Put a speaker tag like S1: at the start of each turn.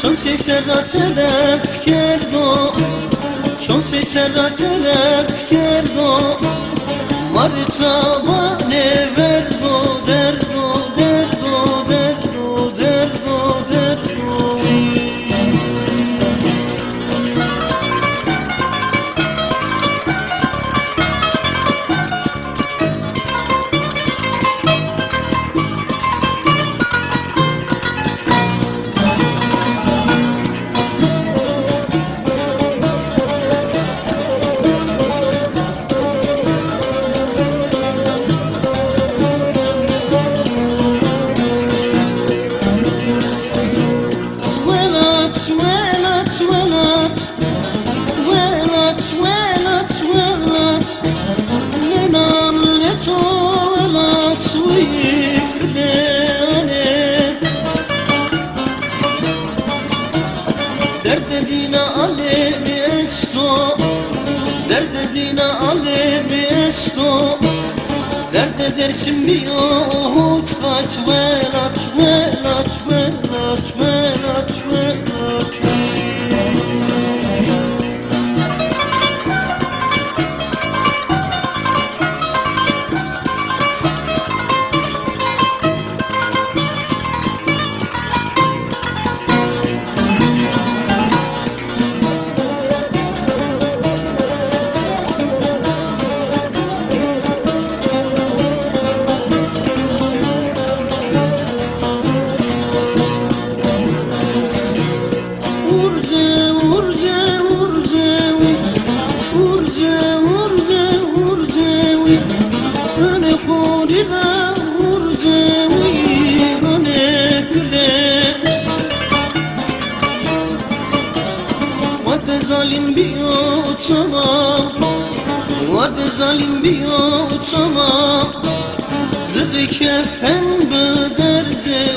S1: چون سی سر تلف کرد و چون سی سر تلف کرد و مرتا بانه ورد و درد و درد و درد و درد و درد و Derde dine alemi esto, derde dine alemi esto, derde dersin bir yahut kaç velat, velat, velat, velat, velat. Zalim bir tamam, vade zalim bir tamam, zıdı kefen bederze